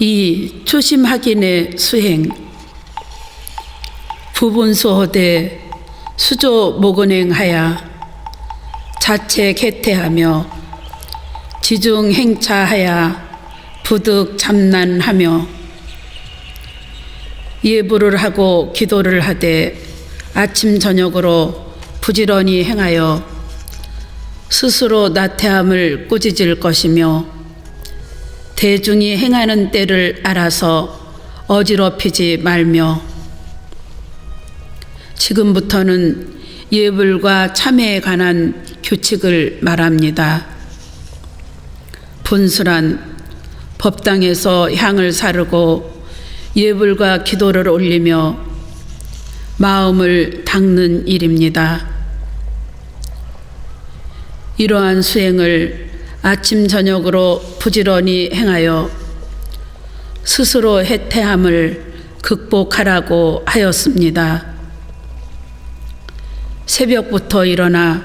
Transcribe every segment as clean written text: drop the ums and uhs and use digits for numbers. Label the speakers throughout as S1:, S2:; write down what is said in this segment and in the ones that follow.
S1: 이 조심하기네 수행 부분수호대 수조 목은행하야 자체 개태하며 지중행차하야 부득 잠난하며 예불을 하고 기도를 하되 아침 저녁으로 부지런히 행하여 스스로 나태함을 꾸짖을 것이며 대중이 행하는 때를 알아서 어지럽히지 말며 지금부터는 예불과 참회에 관한 규칙을 말합니다. 분수란 법당에서 향을 사르고 예불과 기도를 올리며 마음을 닦는 일입니다. 이러한 수행을 아침 저녁으로 부지런히 행하여 스스로 해태함을 극복하라고 하였습니다. 새벽부터 일어나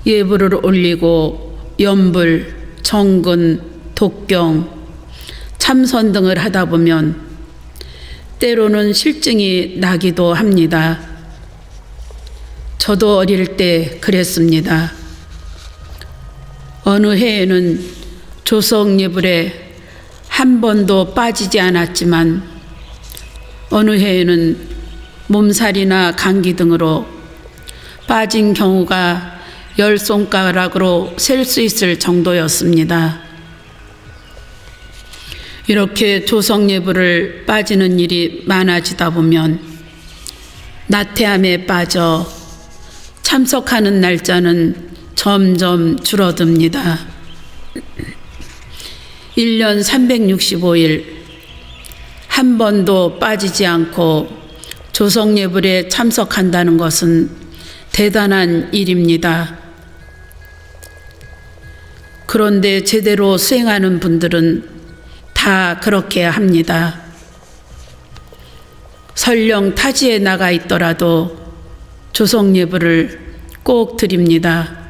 S1: 예불을 올리고 염불, 정근, 독경, 참선 등을 하다 보면 때로는 실증이 나기도 합니다. 저도 어릴 때 그랬습니다. 어느 해에는 조성예불에 한 번도 빠지지 않았지만 어느 해에는 몸살이나 감기 등으로 빠진 경우가 10손가락으로 셀 수 있을 정도였습니다. 이렇게 조성예불을 빠지는 일이 많아지다 보면 나태함에 빠져 참석하는 날짜는 점점 줄어듭니다. 1년 365일 한 번도 빠지지 않고 조성예불에 참석한다는 것은 대단한 일입니다. 그런데 제대로 수행하는 분들은 다 그렇게 합니다. 설령 타지에 나가 있더라도 조성예불을 꼭 드립니다.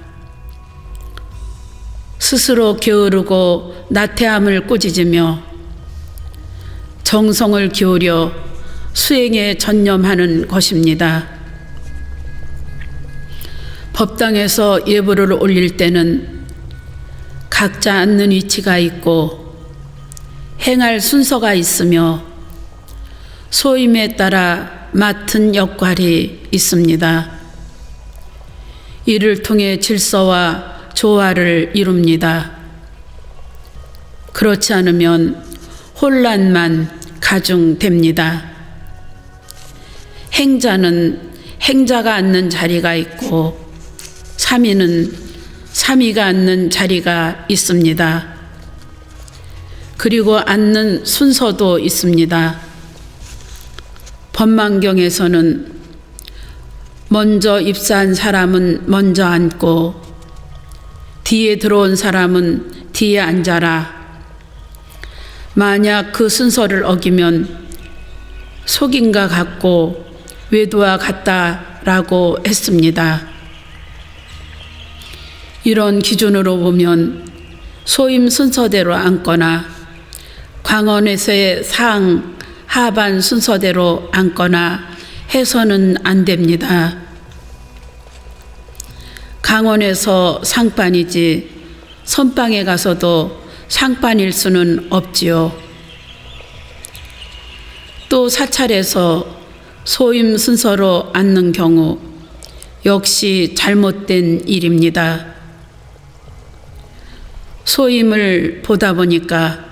S1: 스스로 게으르고 나태함을 꾸짖으며 정성을 기울여 수행에 전념하는 것입니다. 법당에서 예불을 올릴 때는 각자 앉는 위치가 있고 행할 순서가 있으며 소임에 따라 맡은 역할이 있습니다. 이를 통해 질서와 조화를 이룹니다. 그렇지 않으면 혼란만 가중됩니다. 행자는 행자가 앉는 자리가 있고 삼위는 삼위가 앉는 자리가 있습니다. 그리고 앉는 순서도 있습니다. 법망경에서는 먼저 입사한 사람은 먼저 앉고 뒤에 들어온 사람은 뒤에 앉아라. 만약 그 순서를 어기면 속임과 같고 외도와 같다라고 했습니다. 이런 기준으로 보면 소임 순서대로 앉거나 광원에서의 상, 하반 순서대로 앉거나 해서는 안 됩니다. 강원에서 상반이지 선방에 가서도 상반일 수는 없지요. 또 사찰에서 소임 순서로 앉는 경우 역시 잘못된 일입니다. 소임을 보다 보니까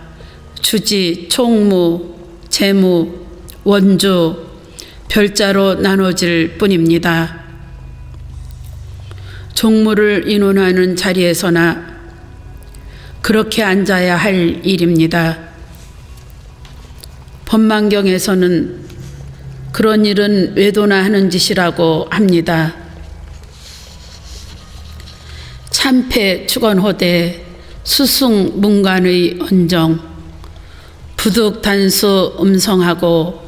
S1: 주지, 총무, 재무, 원주, 별자로 나눠질 뿐입니다. 종무를 인원하는 자리에서나 그렇게 앉아야 할 일입니다. 법망경에서는 그런 일은 외도나 하는 짓이라고 합니다. 참패 축원호대 수승 문관의 언정 부득 단수 음성하고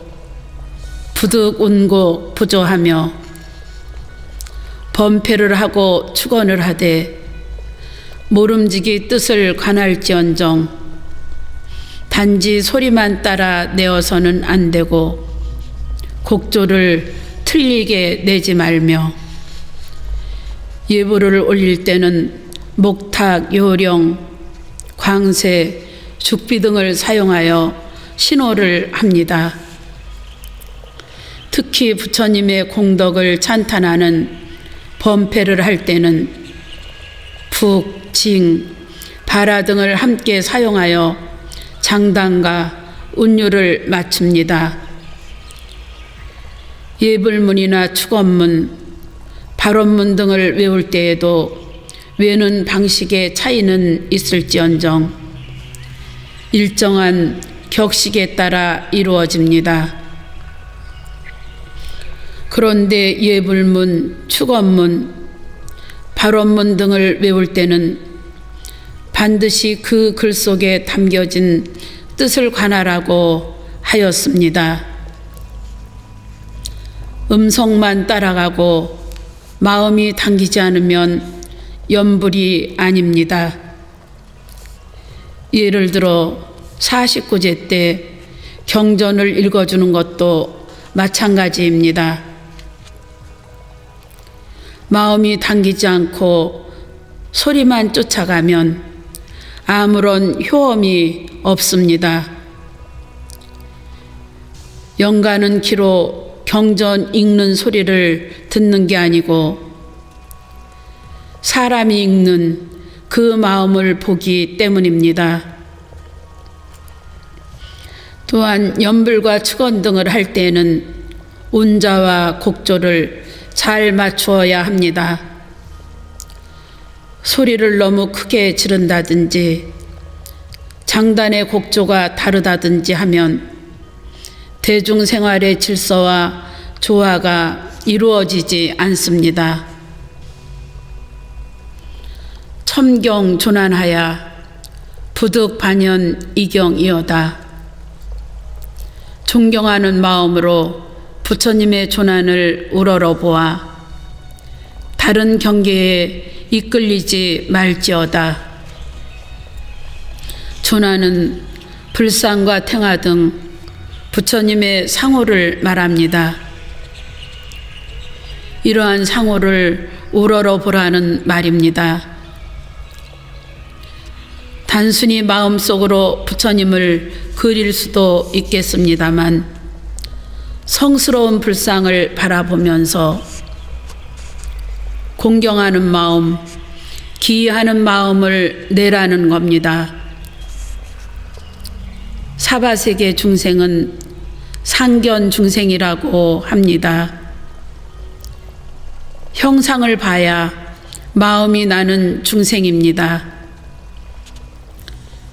S1: 부득 운고 부조하며 범패를 하고 축원을 하되 모름지기 뜻을 관할지언정 단지 소리만 따라 내어서는 안 되고 곡조를 틀리게 내지 말며 예불을 올릴 때는 목탁, 요령, 광새, 죽비 등을 사용하여 신호를 합니다. 특히 부처님의 공덕을 찬탄하는 범패를 할 때는 북, 징, 바라 등을 함께 사용하여 장단과 운율을 맞춥니다. 예불문이나 축원문, 발언문 등을 외울 때에도 외는 방식의 차이는 있을지언정 일정한 격식에 따라 이루어집니다. 그런데 예불문, 축원문, 발언문 등을 외울 때는 반드시 그 글 속에 담겨진 뜻을 관할하고 하였습니다. 음성만 따라가고 마음이 당기지 않으면 염불이 아닙니다. 예를 들어 49제 때 경전을 읽어주는 것도 마찬가지입니다. 마음이 당기지 않고 소리만 쫓아가면 아무런 효험이 없습니다. 영가는 기로 경전 읽는 소리를 듣는 게 아니고 사람이 읽는 그 마음을 보기 때문입니다. 또한 연불과 축원 등을 할 때에는 운자와 곡조를 잘 맞추어야 합니다. 소리를 너무 크게 지른다든지 장단의 곡조가 다르다든지 하면 대중생활의 질서와 조화가 이루어지지 않습니다. 첨경 조난하야 부득반연 이경이어다. 존경하는 마음으로 부처님의 조난을 우러러보아 다른 경계에 이끌리지 말지어다. 조난은 불상과 탱화 등 부처님의 상호를 말합니다. 이러한 상호를 우러러보라는 말입니다. 단순히 마음속으로 부처님을 그릴 수도 있겠습니다만 성스러운 불상을 바라보면서 공경하는 마음, 기이하는 마음을 내라는 겁니다. 사바세계 중생은 상견 중생이라고 합니다. 형상을 봐야 마음이 나는 중생입니다.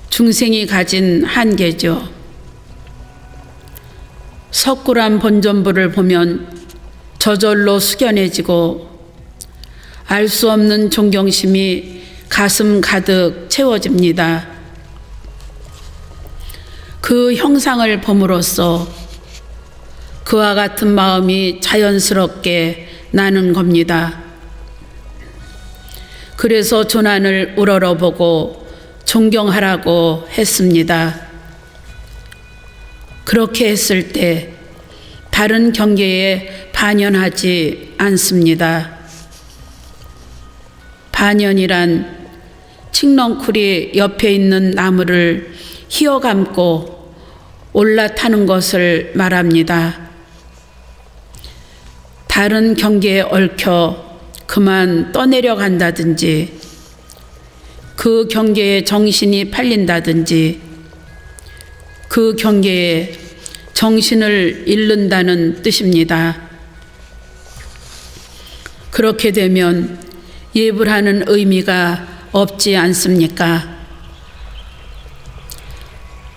S1: 중생이 가진 한계죠. 석굴암 본전부를 보면 저절로 숙연해지고 알 수 없는 존경심이 가슴 가득 채워집니다. 그 형상을 봄으로써 그와 같은 마음이 자연스럽게 나는 겁니다. 그래서 조난을 우러러보고 존경하라고 했습니다. 그렇게 했을 때 다른 경계에 반연하지 않습니다. 반연이란 칡넝쿨이 옆에 있는 나무를 휘어감고 올라타는 것을 말합니다. 다른 경계에 얽혀 그만 떠내려간다든지 그 경계에 정신이 팔린다든지 그 경계에 정신을 잃는다는 뜻입니다. 그렇게 되면 예불하는 의미가 없지 않습니까?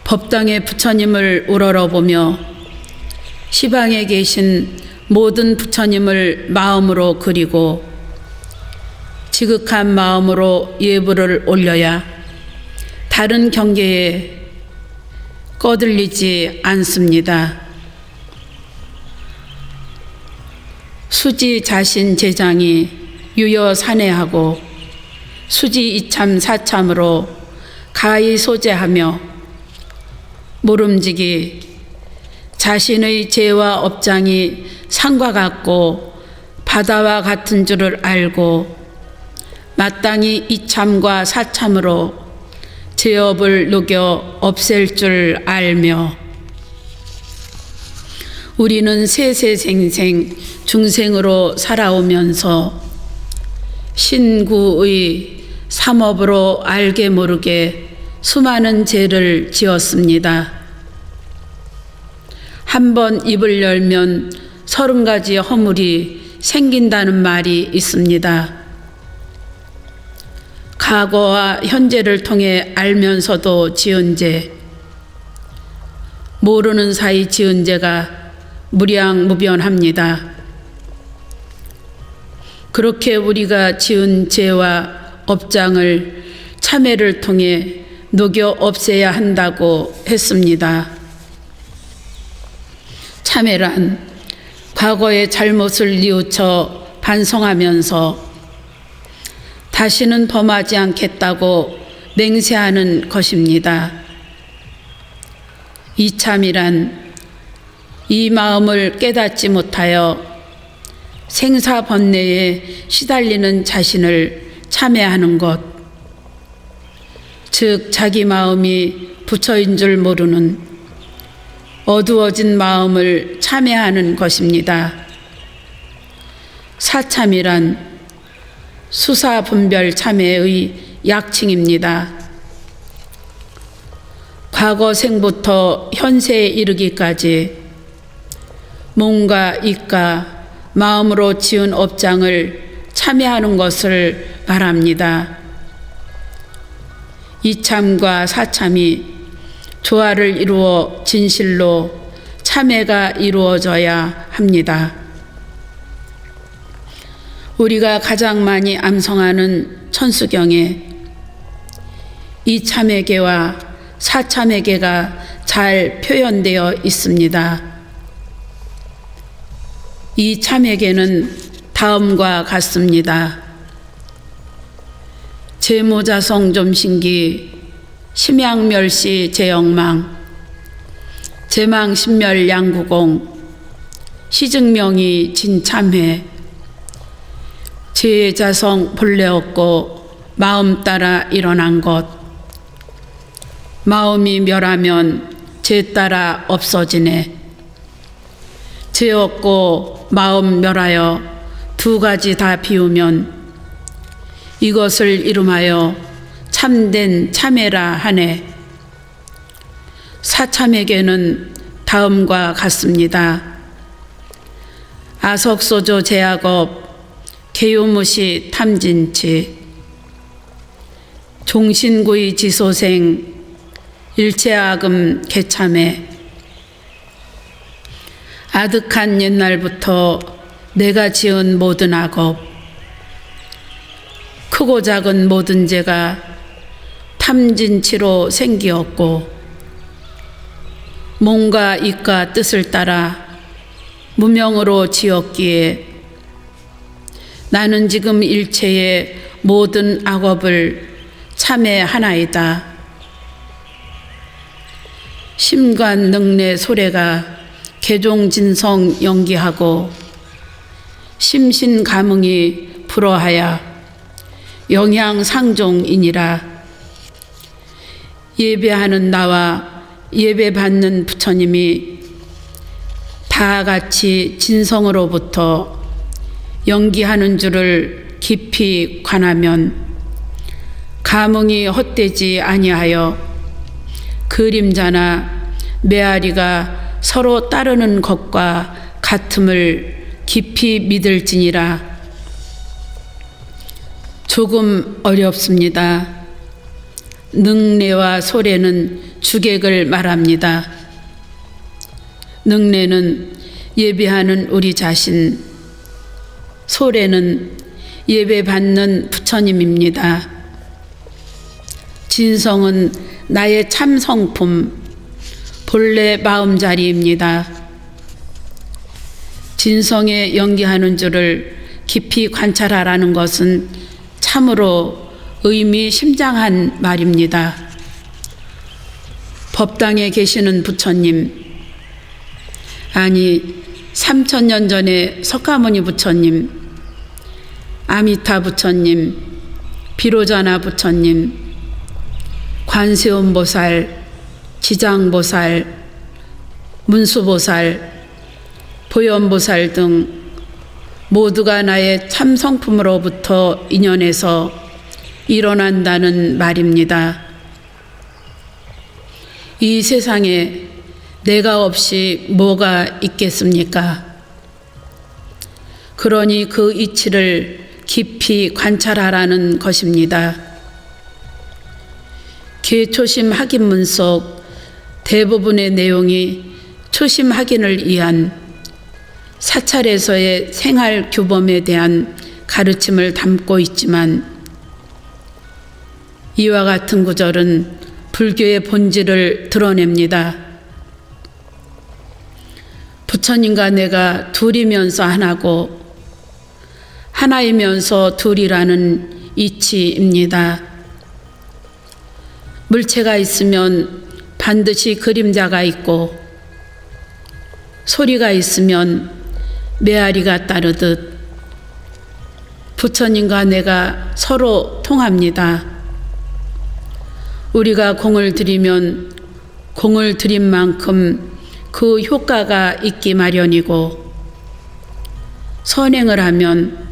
S1: 법당의 부처님을 우러러보며 시방에 계신 모든 부처님을 마음으로 그리고 지극한 마음으로 예불을 올려야 다른 경계에 꺼들리지 않습니다. 수지 자신 제장이 유여 산해하고 수지 이참 사참으로 가히 소재하며 모름지기 자신의 죄와 업장이 산과 같고 바다와 같은 줄을 알고 마땅히 이참과 사참으로 죄업을 녹여 없앨 줄 알며 우리는 세세생생 중생으로 살아오면서 신구의 삼업으로 알게 모르게 수많은 죄를 지었습니다. 한번 입을 열면 30가지 허물이 생긴다는 말이 있습니다. 과거와 현재를 통해 알면서도 지은 죄, 모르는 사이 지은 죄가 무량무변합니다. 그렇게 우리가 지은 죄와 업장을 참회를 통해 녹여 없애야 한다고 했습니다. 참회란 과거의 잘못을 뉘우쳐 반성하면서 다시는 범하지 않겠다고 맹세하는 것입니다. 이참이란 이 마음을 깨닫지 못하여 생사번뇌에 시달리는 자신을 참회하는 것, 즉 자기 마음이 부처인 줄 모르는 어두워진 마음을 참회하는 것입니다. 사참이란 수사분별 참회의 약칭입니다. 과거 생부터 현세에 이르기까지 몸과 입과 마음으로 지은 업장을 참회하는 것을 말합니다. 이참과 사참이 조화를 이루어 진실로 참회가 이루어져야 합니다. 우리가 가장 많이 암송하는 천수경에 이 참회계와 사참회계가 잘 표현되어 있습니다. 이 참회계는 다음과 같습니다. 제모자성 좀신기 심양멸시 제영망 제망신멸 양구공 시증명이 진참회 제자성 본래 없고 마음 따라 일어난 것 마음이 멸하면 죄 따라 없어지네. 죄 없고 마음 멸하여 두 가지 다 비우면 이것을 이름하여 참된 참회라 하네. 사참에게는 다음과 같습니다. 아석소조 제약업 개요무시 탐진치 종신구의 지소생 일체아금 개참해 아득한 옛날부터 내가 지은 모든 악업 크고 작은 모든 죄가 탐진치로 생기었고 몸과 입과 뜻을 따라 무명으로 지었기에 나는 지금 일체의 모든 악업을 참회하나이다. 심관 능내 소래가 개종진성 연기하고 심신감응이 불어하여 영향상종이니라. 예배하는 나와 예배받는 부처님이 다 같이 진성으로부터 연기하는 줄을 깊이 관하면 감응이 헛되지 아니하여 그림자나 메아리가 서로 따르는 것과 같음을 깊이 믿을지니라. 조금 어렵습니다. 능례와 소례는 주객을 말합니다. 능례는 예배하는 우리 자신, 소례는 예배받는 부처님입니다. 진성은 나의 참성품, 본래 마음자리입니다. 진성에 연기하는 줄을 깊이 관찰하라는 것은 참으로 의미심장한 말입니다. 법당에 계시는 부처님, 아니 3000년 전에 석가모니 부처님, 아미타 부처님, 비로자나 부처님, 관세음보살, 지장보살, 문수보살, 보현보살 등 모두가 나의 참성품으로부터 인연해서 일어난다는 말입니다. 이 세상에 내가 없이 뭐가 있겠습니까? 그러니 그 이치를 깊이 관찰하라는 것입니다. 개초심 확인문 속 대부분의 내용이 초심 확인을 위한 사찰에서의 생활 규범에 대한 가르침을 담고 있지만 이와 같은 구절은 불교의 본질을 드러냅니다. 부처님과 내가 둘이면서 하나고 하나이면서 둘이라는 이치입니다. 물체가 있으면 반드시 그림자가 있고 소리가 있으면 메아리가 따르듯 부처님과 내가 서로 통합니다. 우리가 공을 들이면 공을 들인 만큼 그 효과가 있기 마련이고 선행을 하면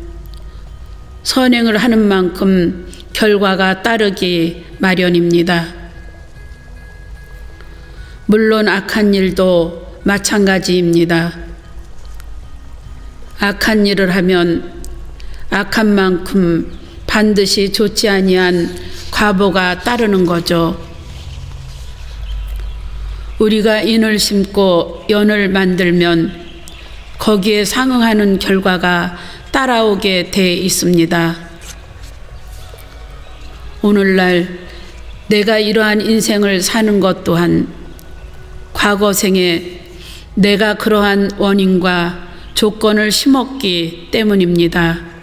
S1: 선행을 하는 만큼 결과가 따르기 마련입니다. 물론 악한 일도 마찬가지입니다. 악한 일을 하면 악한 만큼 반드시 좋지 아니한 과보가 따르는 거죠. 우리가 인을 심고 연을 만들면 거기에 상응하는 결과가 따라오게 돼 있습니다. 오늘날 내가 이러한 인생을 사는 것 또한 과거 생에 내가 그러한 원인과 조건을 심었기 때문입니다.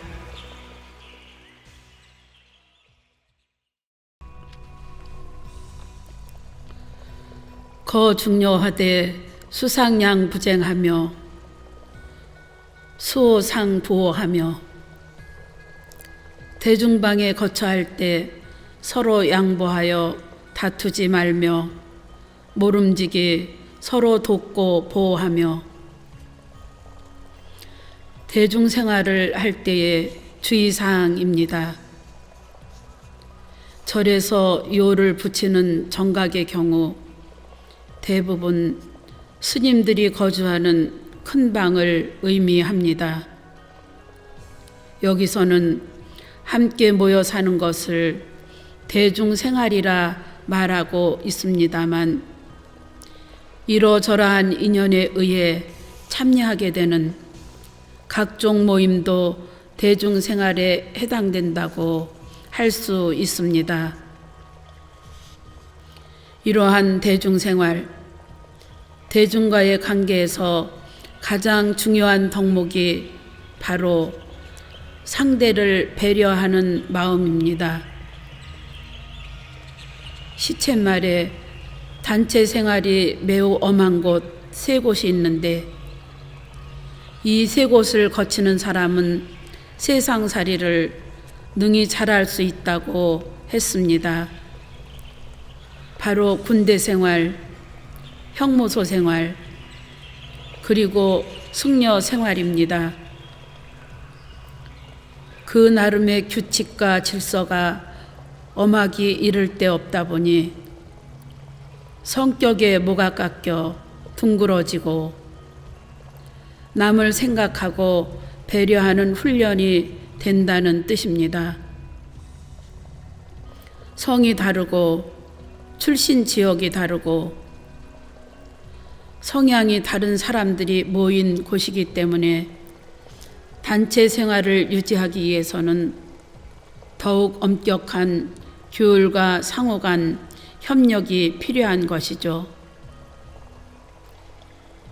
S1: 거중려하되 수상양부쟁하며 수호상부호하며 대중방에 거처할 때 서로 양보하여 다투지 말며 모름지기 서로 돕고 보호하며 대중생활을 할 때의 주의사항입니다. 절에서 요를 붙이는 정각의 경우 대부분 스님들이 거주하는 큰 방을 의미합니다. 여기서는 함께 모여 사는 것을 대중생활이라 말하고 있습니다만 이러저러한 인연에 의해 참여하게 되는 각종 모임도 대중생활에 해당된다고 할 수 있습니다. 이러한 대중생활, 대중과의 관계에서 가장 중요한 덕목이 바로 상대를 배려하는 마음입니다. 시쳇말에 단체 생활이 매우 엄한 곳 세 곳이 있는데 이 세 곳을 거치는 사람은 세상살이를 능히 잘할 수 있다고 했습니다. 바로 군대 생활, 형무소 생활, 그리고 승려 생활입니다. 그 나름의 규칙과 질서가 엄하기 이를 데 없다 보니 성격에 뭐가 깎여 둥그러지고 남을 생각하고 배려하는 훈련이 된다는 뜻입니다. 성이 다르고 출신 지역이 다르고 성향이 다른 사람들이 모인 곳이기 때문에 단체 생활을 유지하기 위해서는 더욱 엄격한 규율과 상호 간 협력이 필요한 것이죠.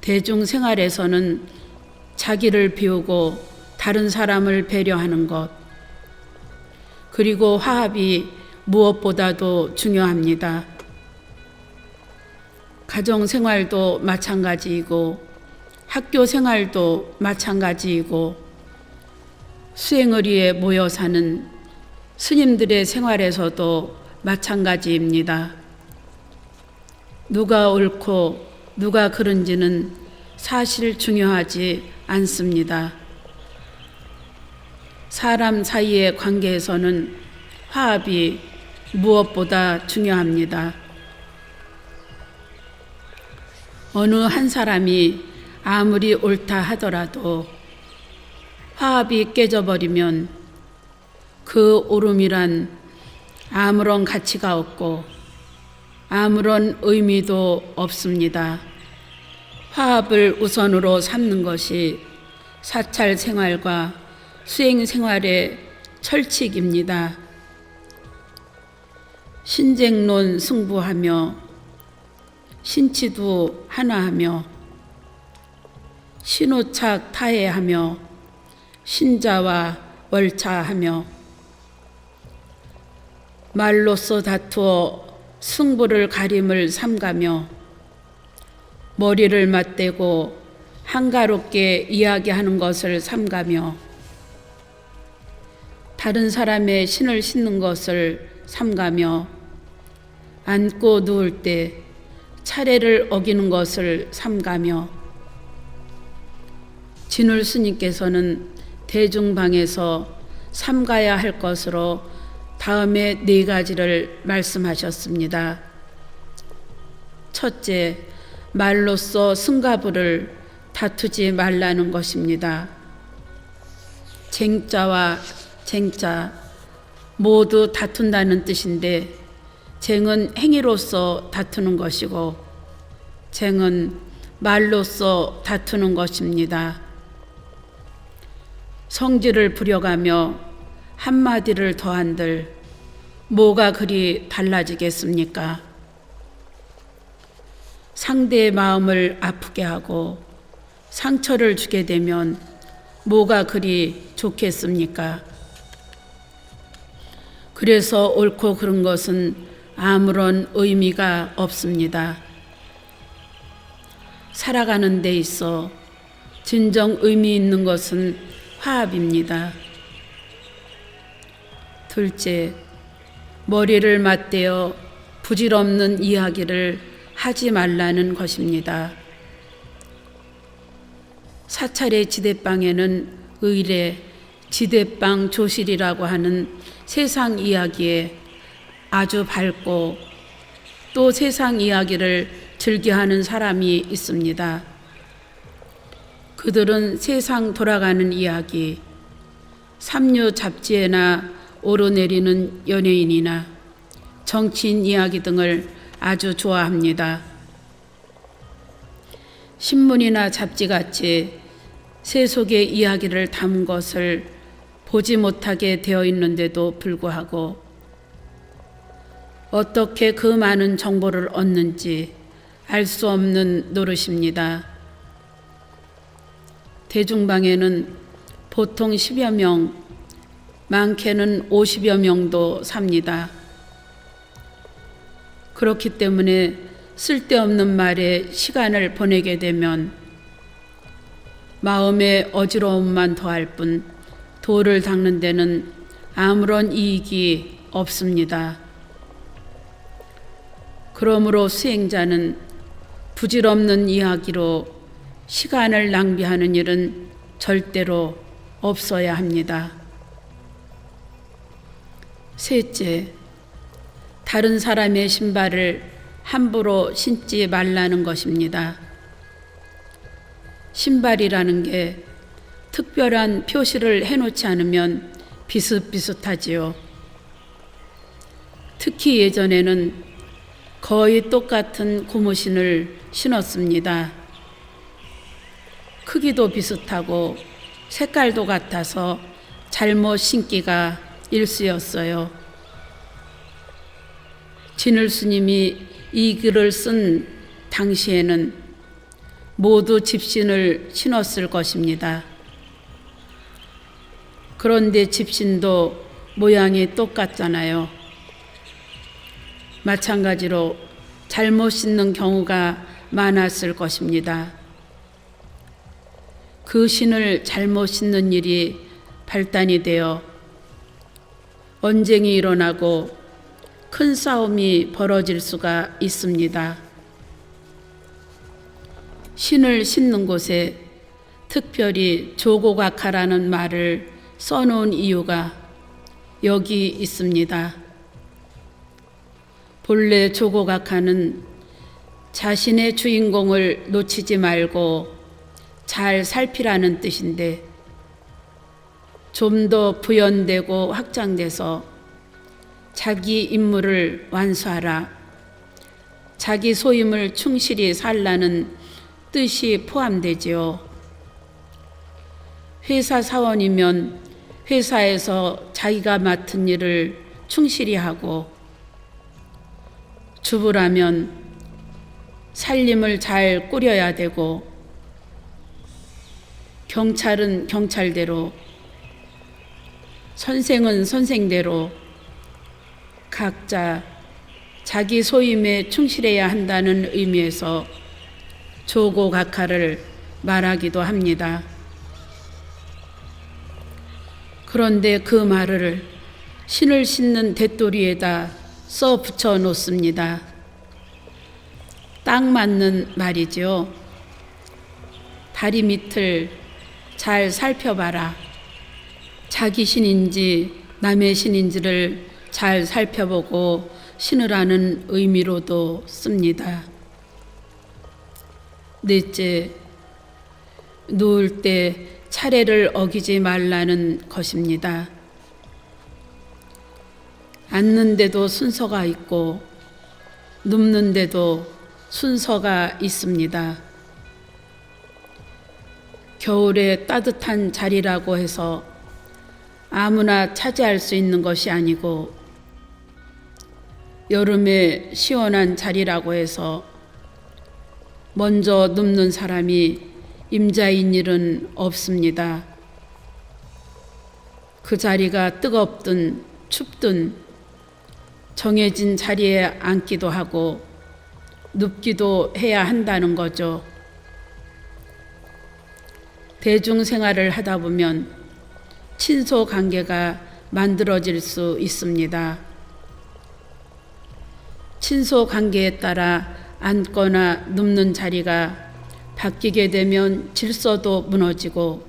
S1: 대중생활에서는 자기를 비우고 다른 사람을 배려하는 것, 그리고 화합이 무엇보다도 중요합니다. 가정 생활도 마찬가지이고 학교 생활도 마찬가지이고 수행의리에 모여 사는 스님들의 생활에서도 마찬가지입니다. 누가 옳고 누가 그른지는 사실 중요하지 않습니다. 사람 사이의 관계에서는 화합이 무엇보다 중요합니다. 어느 한 사람이 아무리 옳다 하더라도 화합이 깨져버리면 그 옳음이란 아무런 가치가 없고 아무런 의미도 없습니다. 화합을 우선으로 삼는 것이 사찰 생활과 수행 생활의 철칙입니다. 신쟁론 승부하며 신치도 하나하며 신오착 타해하며 신자와 월차하며 말로써 다투어 승부를 가림을 삼가며 머리를 맞대고 한가롭게 이야기하는 것을 삼가며 다른 사람의 신을 싣는 것을 삼가며 앉고 누울 때 차례를 어기는 것을 삼가며 진울 스님께서는 대중방에서 삼가야 할 것으로 다음에 4가지를 말씀하셨습니다. 첫째, 말로써 승가부를 다투지 말라는 것입니다. 쟁자와 쟁자 모두 다툰다는 뜻인데 쟁은 행위로서 다투는 것이고 쟁은 말로써 다투는 것입니다. 성질을 부려가며 한마디를 더한들 뭐가 그리 달라지겠습니까? 상대의 마음을 아프게 하고 상처를 주게 되면 뭐가 그리 좋겠습니까? 그래서 옳고 그른 것은 아무런 의미가 없습니다. 살아가는 데 있어 진정 의미 있는 것은 화합입니다. 둘째, 머리를 맞대어 부질없는 이야기를 하지 말라는 것입니다. 사찰의 지대방에는 의례, 지대방 조실이라고 하는 세상 이야기에 아주 밝고 또 세상 이야기를 즐겨하는 사람이 있습니다. 그들은 세상 돌아가는 이야기, 삼류 잡지에나 오르내리는 연예인이나 정치인 이야기 등을 아주 좋아합니다. 신문이나 잡지같이 세속의 이야기를 담은 것을 보지 못하게 되어 있는데도 불구하고 어떻게 그 많은 정보를 얻는지 알 수 없는 노릇입니다. 대중방에는 보통 10여 명, 많게는 50여 명도 삽니다. 그렇기 때문에 쓸데없는 말에 시간을 보내게 되면 마음의 어지러움만 더할 뿐 도를 닦는 데는 아무런 이익이 없습니다. 그러므로 수행자는 부질없는 이야기로 시간을 낭비하는 일은 절대로 없어야 합니다. 셋째, 다른 사람의 신발을 함부로 신지 말라는 것입니다. 신발이라는 게 특별한 표시를 해놓지 않으면 비슷비슷하지요. 특히 예전에는 거의 똑같은 고무신을 신었습니다. 크기도 비슷하고 색깔도 같아서 잘못 신기가 일쑤였어요. 진울 스님이 이 글을 쓴 당시에는 모두 집신을 신었을 것입니다. 그런데 집신도 모양이 똑같잖아요. 마찬가지로 잘못 씻는 경우가 많았을 것입니다. 그 신을 잘못 씻는 일이 발단이 되어 언쟁이 일어나고 큰 싸움이 벌어질 수가 있습니다. 신을 씻는 곳에 특별히 조고각하라는 말을 써놓은 이유가 여기 있습니다. 본래 조고각하는 자신의 주인공을 놓치지 말고 잘 살피라는 뜻인데 좀 더 부연되고 확장돼서 자기 임무를 완수하라, 자기 소임을 충실히 살라는 뜻이 포함되지요. 회사 사원이면 회사에서 자기가 맡은 일을 충실히 하고, 주부라면 살림을 잘 꾸려야 되고, 경찰은 경찰대로, 선생은 선생대로 각자 자기 소임에 충실해야 한다는 의미에서 조고각하를 말하기도 합니다. 그런데 그 말을 신을 씻는 대도리에다 써 붙여 놓습니다. 딱 맞는 말이죠. 다리 밑을 잘 살펴봐라. 자기 신인지 남의 신인지를 잘 살펴보고 신으라는 의미로도 씁니다. 넷째, 누울 때 차례를 어기지 말라는 것입니다. 앉는데도 순서가 있고 눕는데도 순서가 있습니다. 겨울에 따뜻한 자리라고 해서 아무나 차지할 수 있는 것이 아니고 여름에 시원한 자리라고 해서 먼저 눕는 사람이 임자인 일은 없습니다. 그 자리가 뜨겁든 춥든 정해진 자리에 앉기도 하고 눕기도 해야 한다는 거죠. 대중생활을 하다 보면 친소 관계가 만들어질 수 있습니다. 친소 관계에 따라 앉거나 눕는 자리가 바뀌게 되면 질서도 무너지고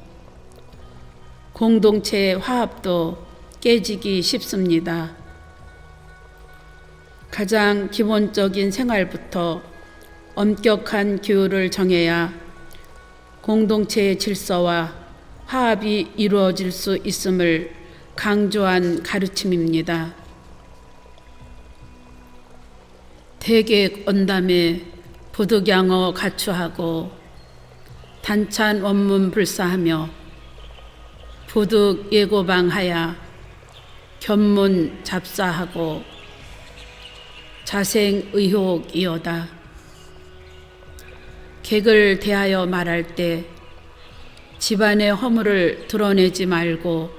S1: 공동체의 화합도 깨지기 쉽습니다. 가장 기본적인 생활부터 엄격한 규율을 정해야 공동체의 질서와 화합이 이루어질 수 있음을 강조한 가르침입니다. 대객 언담에 부득양어 가추하고 단찬 원문 불사하며 부득 예고방하야 견문 잡사하고 자생의혹이오다. 객을 대하여 말할 때 집안의 허물을 드러내지 말고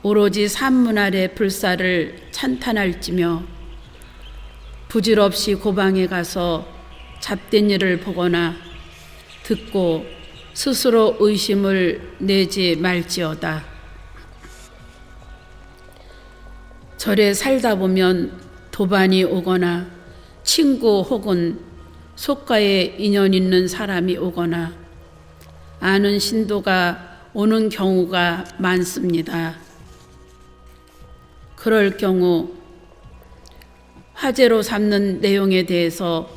S1: 오로지 산문 아래 불사를 찬탄할지며 부질없이 고방에 가서 잡된 일을 보거나 듣고 스스로 의심을 내지 말지어다. 절에 살다 보면 도반이 오거나 친구 혹은 속가에 인연 있는 사람이 오거나 아는 신도가 오는 경우가 많습니다. 그럴 경우 화제로 삼는 내용에 대해서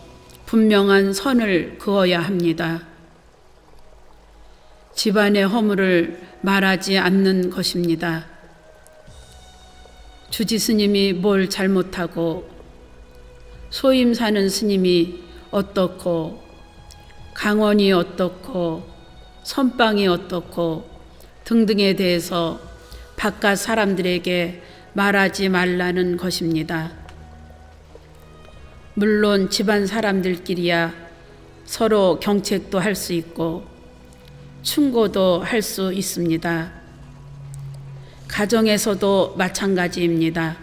S1: 분명한 선을 그어야 합니다. 집안의 허물을 말하지 않는 것입니다. 주지 스님이 뭘 잘못하고 소임 사는 스님이 어떻고 강원이 어떻고 선방이 어떻고 등등에 대해서 바깥 사람들에게 말하지 말라는 것입니다. 물론 집안 사람들끼리야 서로 경책도 할 수 있고 충고도 할 수 있습니다. 가정에서도 마찬가지입니다.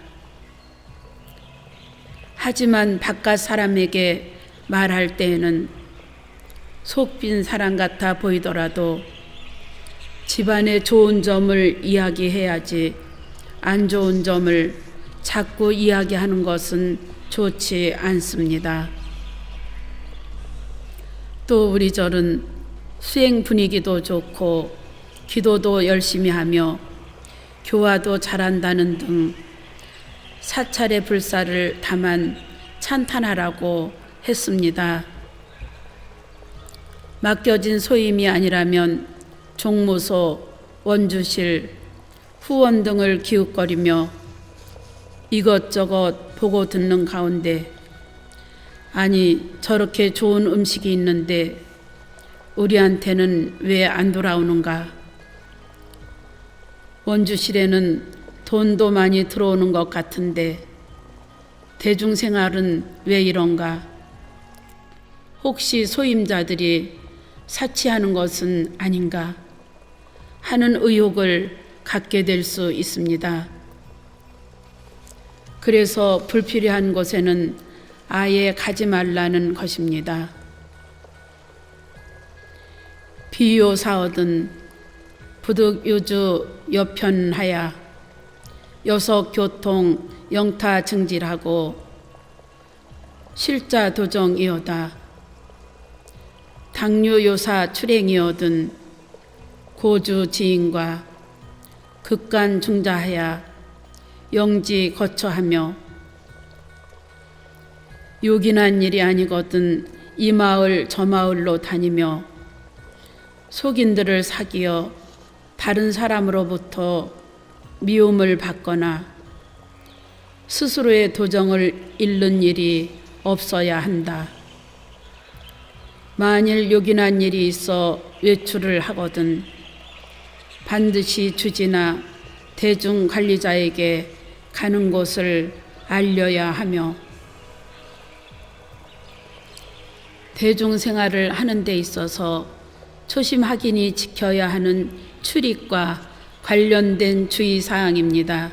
S1: 하지만 바깥 사람에게 말할 때에는 속 빈 사람 같아 보이더라도 집안의 좋은 점을 이야기해야지 안 좋은 점을 자꾸 이야기하는 것은 좋지 않습니다. 또 우리 절은 수행 분위기도 좋고 기도도 열심히 하며 교화도 잘한다는 등 사찰의 불사를 다만 찬탄하라고 했습니다. 맡겨진 소임이 아니라면 종무소, 원주실, 후원 등을 기웃거리며 이것저것 보고 듣는 가운데 아니 저렇게 좋은 음식이 있는데 우리한테는 왜 안 돌아오는가? 원주실에는 돈도 많이 들어오는 것 같은데 대중생활은 왜 이런가? 혹시 소임자들이 사치하는 것은 아닌가 하는 의혹을 갖게 될 수 있습니다. 그래서 불필요한 곳에는 아예 가지 말라는 것입니다. 비요사얻은 부득유주 여편하야 여석교통 영타 증질하고 실자 도정이오다 당뇨요사 출행이오든 고주 지인과 극간 중자하야 영지 거처하며 요긴한 일이 아니거든 이 마을 저 마을로 다니며 속인들을 사귀어 다른 사람으로부터 미움을 받거나 스스로의 도정을 잃는 일이 없어야 한다. 만일 요긴한 일이 있어 외출을 하거든 반드시 주지나 대중관리자에게 가는 곳을 알려야 하며 대중생활을 하는 데 있어서 초심확인이 지켜야 하는 출입과 관련된 주의사항입니다.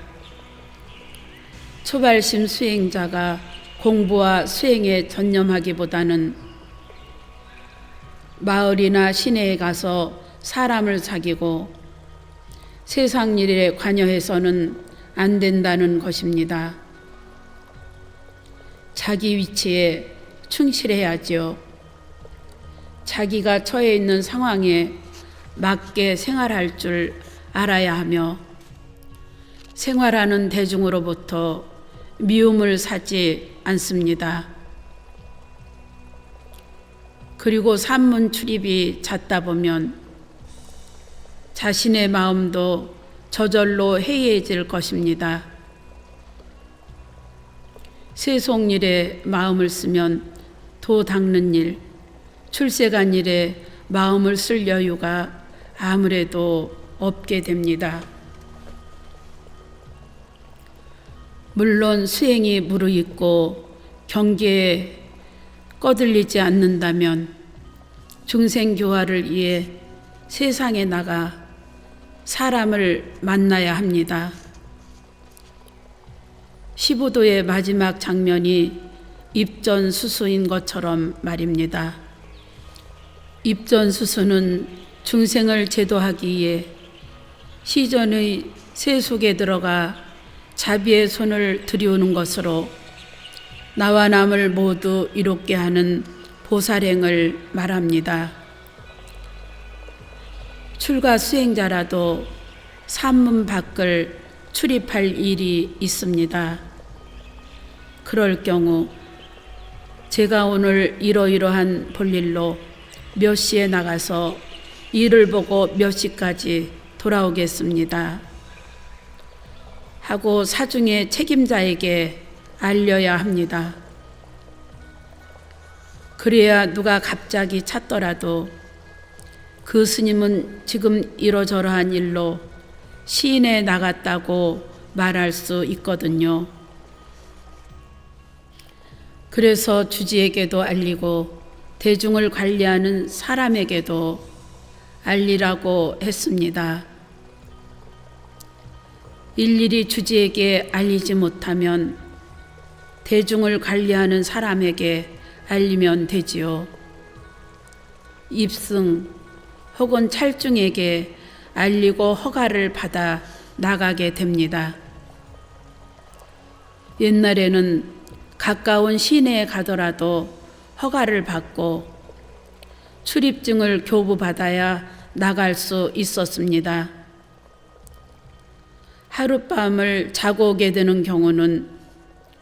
S1: 초발심 수행자가 공부와 수행에 전념하기보다는 마을이나 시내에 가서 사람을 사귀고 세상 일에 관여해서는 안 된다는 것입니다. 자기 위치에 충실해야지요. 자기가 처해 있는 상황에 맞게 생활할 줄 알아야 하며 생활하는 대중으로부터 미움을 사지 않습니다. 그리고 산문 출입이 잦다 보면 자신의 마음도 저절로 해이해질 것입니다. 세속일에 마음을 쓰면 도 닦는 일, 출세간 일에 마음을 쓸 여유가 아무래도 없게 됩니다. 물론 수행이 무르익고 경계에 꺼들리지 않는다면 중생교화를 위해 세상에 나가 사람을 만나야 합니다. 15도의 마지막 장면이 입전수수인 것처럼 말입니다. 입전수수는 중생을 제도하기 위해 시전의 세속에 들어가 자비의 손을 들이우는 것으로 나와 남을 모두 이롭게 하는 보살행을 말합니다. 출가 수행자라도 산문 밖을 출입할 일이 있습니다. 그럴 경우 제가 오늘 이러이러한 볼일로 몇 시에 나가서 일을 보고 몇 시까지 돌아오겠습니다 하고 사중의 책임자에게 알려야 합니다. 그래야 누가 갑자기 찾더라도 그 스님은 지금 이러저러한 일로 시인에 나갔다고 말할 수 있거든요. 그래서 주지에게도 알리고 대중을 관리하는 사람에게도 알리라고 했습니다. 일일이 주지에게 알리지 못하면 대중을 관리하는 사람에게 알리면 되지요. 입승 혹은 찰중에게 알리고 허가를 받아 나가게 됩니다. 옛날에는 가까운 시내에 가더라도 허가를 받고 출입증을 교부받아야 나갈 수 있었습니다. 하룻밤을 자고 오게 되는 경우는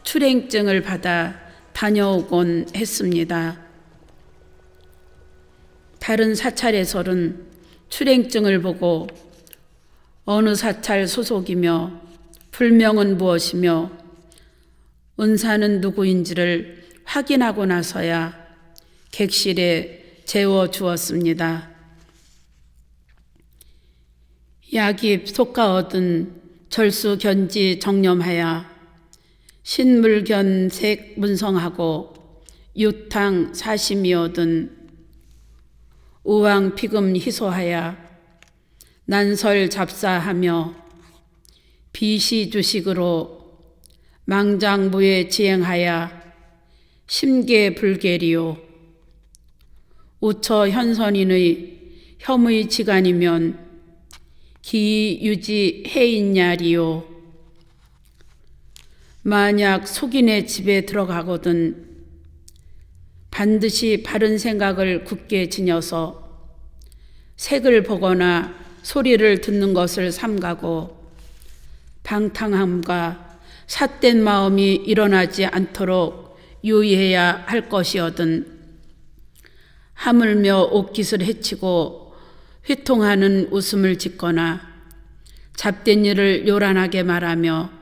S1: 출행증을 받아 다녀오곤 했습니다. 다른 사찰에서는 출행증을 보고 어느 사찰 소속이며 불명은 무엇이며 은사는 누구인지를 확인하고 나서야 객실에 재워 주었습니다. 약입 속가 얻은 절수견지 정념하여 신물견색 문성하고 유탕 사심이 얻은 우왕피금 희소하여 난설 잡사하며 비시주식으로 망장무에 지행하여 심계불계리요 우처 현선인의 혐의 지간이면 기유지 해인야리요 만약 속인의 집에 들어가거든 반드시 바른 생각을 굳게 지녀서 색을 보거나 소리를 듣는 것을 삼가고 방탕함과 삿된 마음이 일어나지 않도록 유의해야 할 것이거든 하물며 옷깃을 해치고 회통하는 웃음을 짓거나 잡된 일을 요란하게 말하며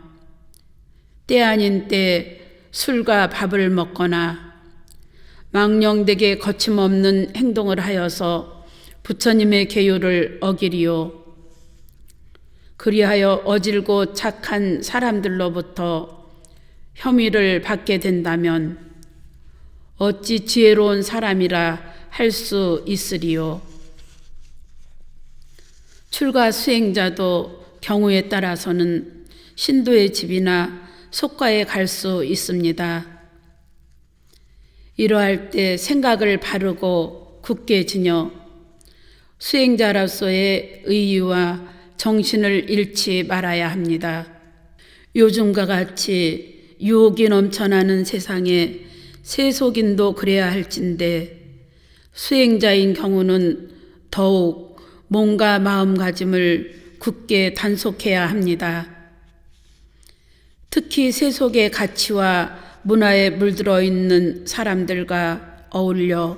S1: 때 아닌 때 술과 밥을 먹거나 망령되게 거침없는 행동을 하여서 부처님의 계율을 어기리요 그리하여 어질고 착한 사람들로부터 혐의를 받게 된다면 어찌 지혜로운 사람이라 할 수 있으리요. 출가 수행자도 경우에 따라서는 신도의 집이나 속가에 갈 수 있습니다. 이러할 때 생각을 바르고 굳게 지녀 수행자로서의 의의와 정신을 잃지 말아야 합니다. 요즘과 같이 유혹이 넘쳐나는 세상에 세속인도 그래야 할진데 수행자인 경우는 더욱 몸과 마음가짐을 굳게 단속해야 합니다. 특히 세속의 가치와 문화에 물들어 있는 사람들과 어울려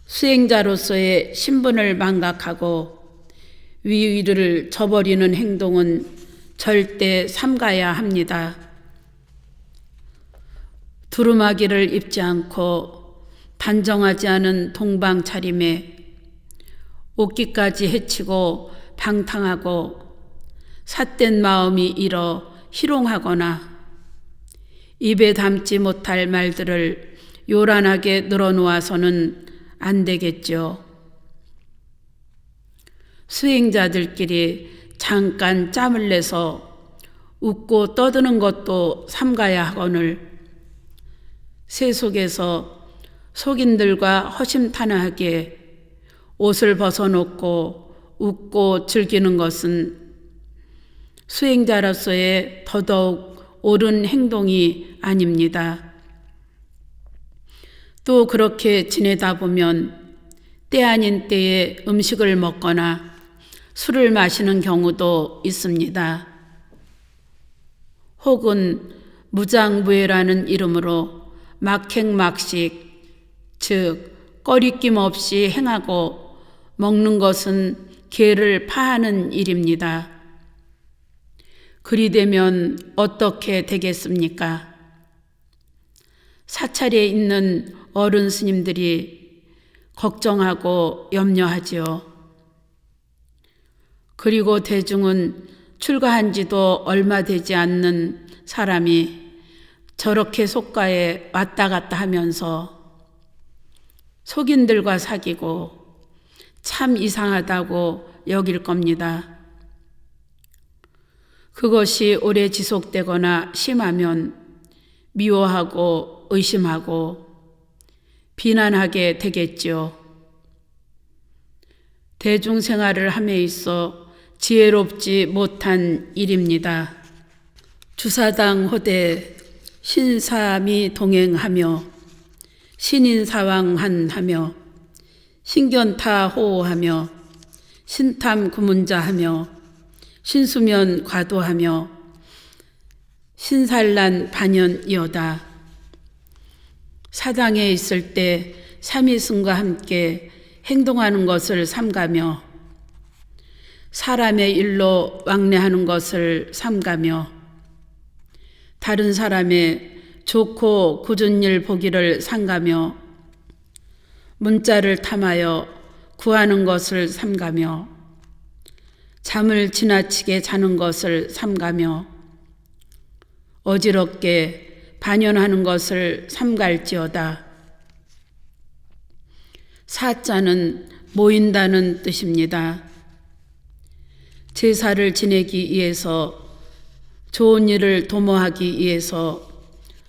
S1: 수행자로서의 신분을 망각하고 위의를 저버리는 행동은 절대 삼가야 합니다. 두루마기를 입지 않고 단정하지 않은 동방 차림에 옷깃까지 해치고 방탕하고 삿된 마음이 일어 희롱하거나 입에 담지 못할 말들을 요란하게 늘어놓아서는 안 되겠죠. 수행자들끼리 잠깐 짬을 내서 웃고 떠드는 것도 삼가야 하거늘 세속에서 속인들과 허심탄회하게 옷을 벗어놓고 웃고 즐기는 것은 수행자로서의 더더욱 옳은 행동이 아닙니다. 또 그렇게 지내다 보면 때 아닌 때에 음식을 먹거나 술을 마시는 경우도 있습니다. 혹은 무장무예라는 이름으로 막행막식, 즉 꺼리낌 없이 행하고 먹는 것은 개를 파하는 일입니다. 그리 되면 어떻게 되겠습니까? 사찰에 있는 어른 스님들이 걱정하고 염려하지요. 그리고 대중은 출가한 지도 얼마 되지 않는 사람이 저렇게 속가에 왔다 갔다 하면서 속인들과 사귀고 참 이상하다고 여길 겁니다. 그것이 오래 지속되거나 심하면 미워하고 의심하고 비난하게 되겠지요. 대중생활을 함에 있어 지혜롭지 못한 일입니다. 주사당 호대 신삼이 동행하며 신인사왕한하며 신견타 호호하며 신탐 구문자하며 신수면 과도하며 신산란 반연이어다. 사당에 있을 때 삼위승과 함께 행동하는 것을 삼가며 사람의 일로 왕래하는 것을 삼가며 다른 사람의 좋고 굳은 일 보기를 삼가며 문자를 탐하여 구하는 것을 삼가며 잠을 지나치게 자는 것을 삼가며 어지럽게 반연하는 것을 삼갈지어다. 사자는 모인다는 뜻입니다. 제사를 지내기 위해서 좋은 일을 도모하기 위해서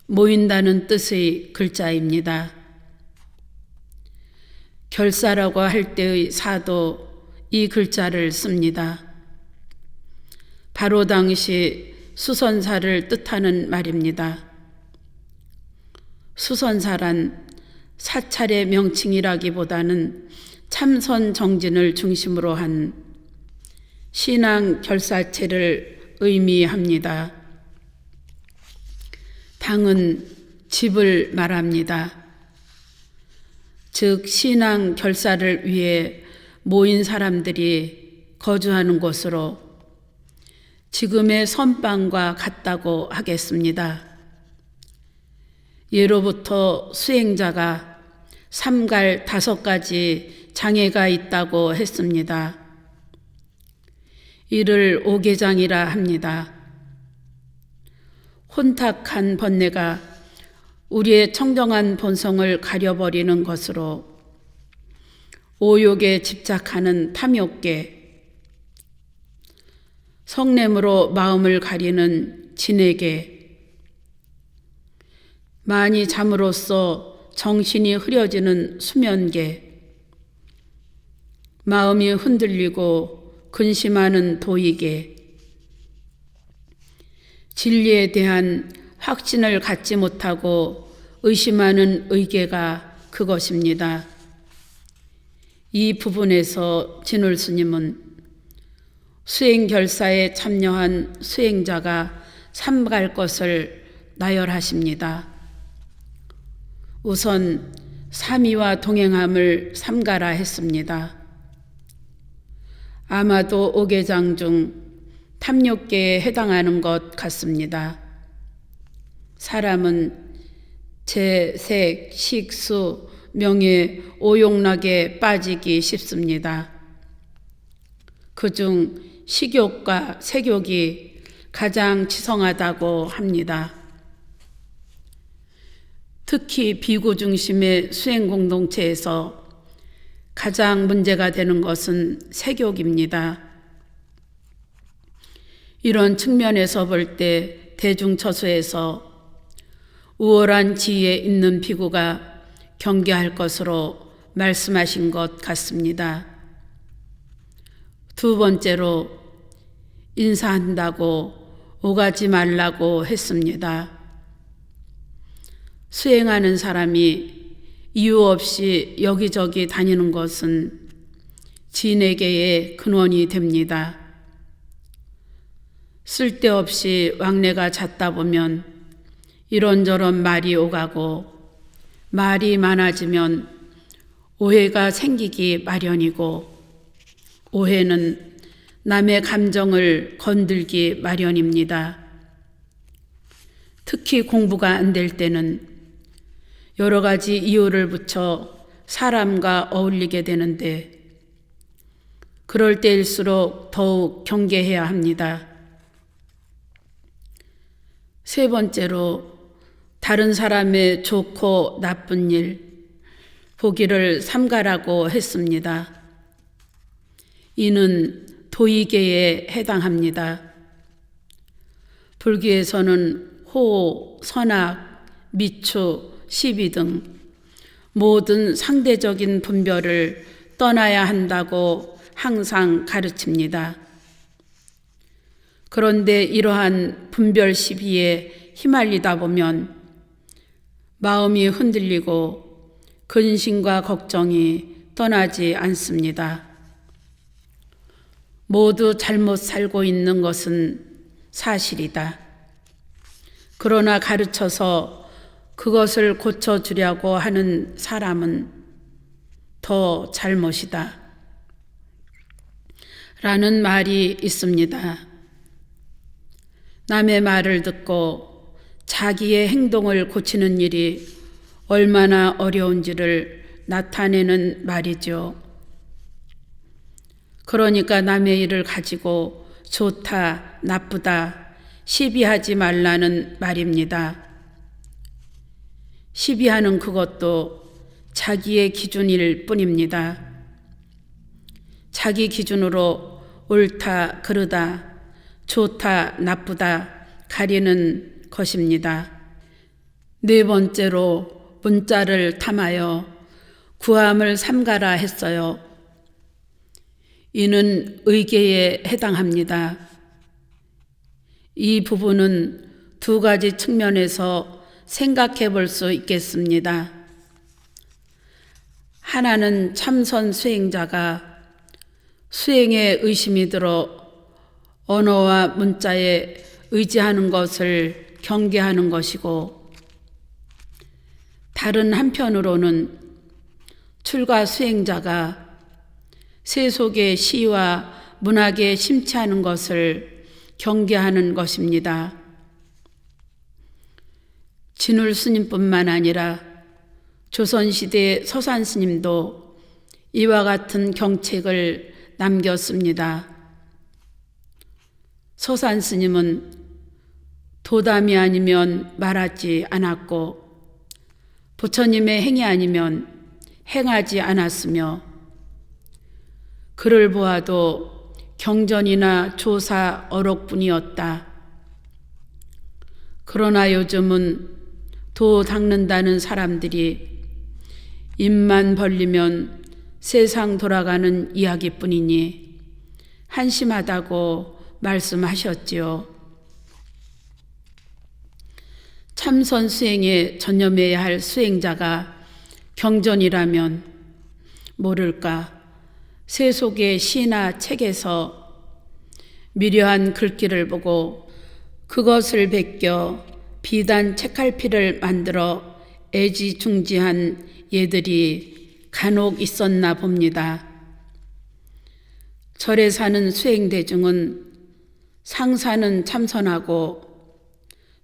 S1: 모인다는 뜻의 글자입니다. 결사라고 할 때의 사도 이 글자를 씁니다. 바로 당시 수선사를 뜻하는 말입니다. 수선사란 사찰의 명칭이라기보다는 참선 정진을 중심으로 한 신앙 결사체를 의미합니다. 당은 집을 말합니다. 즉 신앙 결사를 위해 모인 사람들이 거주하는 곳으로 지금의 선방과 같다고 하겠습니다. 예로부터 수행자가 삼갈 5가지 장애가 있다고 했습니다. 이를 오계장이라 합니다. 혼탁한 번뇌가 우리의 청정한 본성을 가려버리는 것으로 오욕에 집착하는 탐욕계, 성냄으로 마음을 가리는 진해계, 많이 잠으로써 정신이 흐려지는 수면계, 마음이 흔들리고 근심하는 도의계, 진리에 대한 확신을 갖지 못하고 의심하는 의계가 그것입니다. 이 부분에서 진울 스님은 수행결사에 참여한 수행자가 삼갈 것을 나열하십니다. 우선 삼위와 동행함을 삼가라 했습니다. 아마도 오계장 중 탐욕계에 해당하는 것 같습니다. 사람은 재색, 식수, 명예, 오욕락에 빠지기 쉽습니다. 그중 식욕과 색욕이 가장 치성하다고 합니다. 특히 비구 중심의 수행 공동체에서 가장 문제가 되는 것은 색욕입니다. 이런 측면에서 볼 때 대중처소에서 우월한 지위에 있는 비구가 경계할 것으로 말씀하신 것 같습니다. 두 번째로 인사한다고 오가지 말라고 했습니다. 수행하는 사람이 이유 없이 여기저기 다니는 것은 진에게의 근원이 됩니다. 쓸데없이 왕래가 잦다 보면 이런저런 말이 오가고 말이 많아지면 오해가 생기기 마련이고 오해는 남의 감정을 건들기 마련입니다. 특히 공부가 안 될 때는 여러 가지 이유를 붙여 사람과 어울리게 되는데 그럴 때일수록 더욱 경계해야 합니다. 세 번째로 다른 사람의 좋고 나쁜 일, 보기를 삼가라고 했습니다. 이는 도의계에 해당합니다. 불교에서는 호, 선악, 미추, 시비 등 모든 상대적인 분별을 떠나야 한다고 항상 가르칩니다. 그런데 이러한 분별 시비에 휘말리다 보면 마음이 흔들리고 근심과 걱정이 떠나지 않습니다. 모두 잘못 살고 있는 것은 사실이다. 그러나 가르쳐서 그것을 고쳐주려고 하는 사람은 더 잘못이다. 라는 말이 있습니다. 남의 말을 듣고 자기의 행동을 고치는 일이 얼마나 어려운지를 나타내는 말이죠. 그러니까 남의 일을 가지고 좋다, 나쁘다, 시비하지 말라는 말입니다. 시비하는 그것도 자기의 기준일 뿐입니다. 자기 기준으로 옳다, 그르다, 좋다, 나쁘다 가리는 것입니다. 네 번째로 문자를 탐하여 구함을 삼가라 했어요. 이는 의계에 해당합니다. 이 부분은 두 가지 측면에서 생각해 볼 수 있겠습니다. 하나는 참선 수행자가 수행에 의심이 들어 언어와 문자에 의지하는 것을 경계하는 것이고, 다른 한편으로는 출가 수행자가 세속의 시와 문학에 심취하는 것을 경계하는 것입니다. 진울 스님뿐만 아니라 조선시대 서산 스님도 이와 같은 경책을 남겼습니다. 서산 스님은 도담이 아니면 말하지 않았고 부처님의 행이 아니면 행하지 않았으며, 그를 보아도 경전이나 조사 어록뿐이었다. 그러나 요즘은 도 닦는다는 사람들이 입만 벌리면 세상 돌아가는 이야기뿐이니 한심하다고 말씀하셨지요. 참선 수행에 전념해야 할 수행자가 경전이라면 모를까 세속의 시나 책에서 미려한 글귀를 보고 그것을 베껴 비단 책갈피를 만들어 애지중지한 예들이 간혹 있었나 봅니다. 절에 사는 수행대중은 상사는 참선하고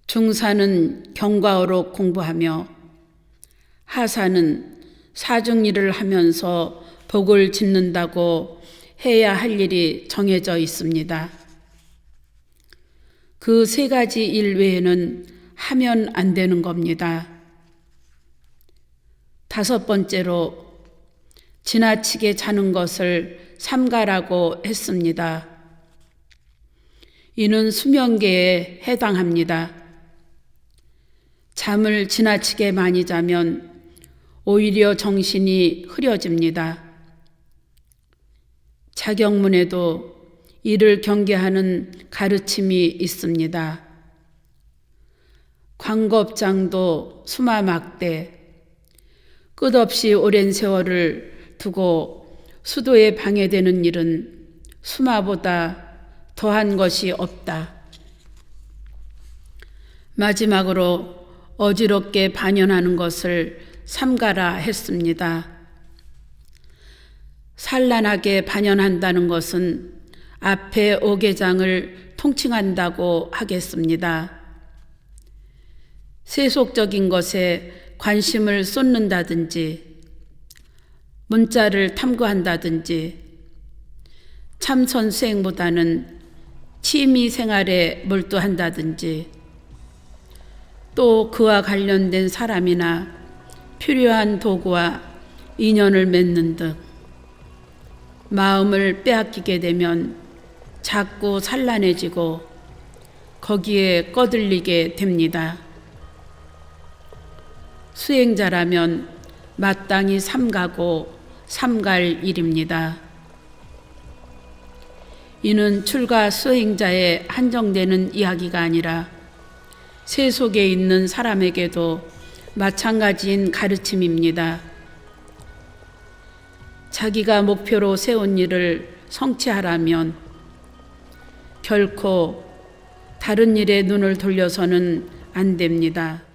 S1: 중사는 경과어록 공부하며 하사는 사중일을 하면서 복을 짓는다고 해야 할 일이 정해져 있습니다. 그 세 가지 일 외에는 하면 안 되는 겁니다. 다섯 번째로 지나치게 자는 것을 삼가라고 했습니다. 이는 수면계에 해당합니다. 잠을 지나치게 많이 자면 오히려 정신이 흐려집니다. 자경문에도 이를 경계하는 가르침이 있습니다. 광겁장도 수마막대, 끝없이 오랜 세월을 두고 수도에 방해되는 일은 수마보다 더한 것이 없다. 마지막으로 어지럽게 반연하는 것을 삼가라 했습니다. 산란하게 반연한다는 것은 앞에 오개장을 통칭한다고 하겠습니다. 세속적인 것에 관심을 쏟는다든지, 문자를 탐구한다든지, 참선 수행보다는 취미 생활에 몰두한다든지, 또 그와 관련된 사람이나 필요한 도구와 인연을 맺는 듯 마음을 빼앗기게 되면 자꾸 산란해지고 거기에 꺼들리게 됩니다. 수행자라면 마땅히 삼가고 삼갈 일입니다. 이는 출가 수행자에 한정되는 이야기가 아니라 세속에 있는 사람에게도 마찬가지인 가르침입니다. 자기가 목표로 세운 일을 성취하려면 결코 다른 일에 눈을 돌려서는 안 됩니다.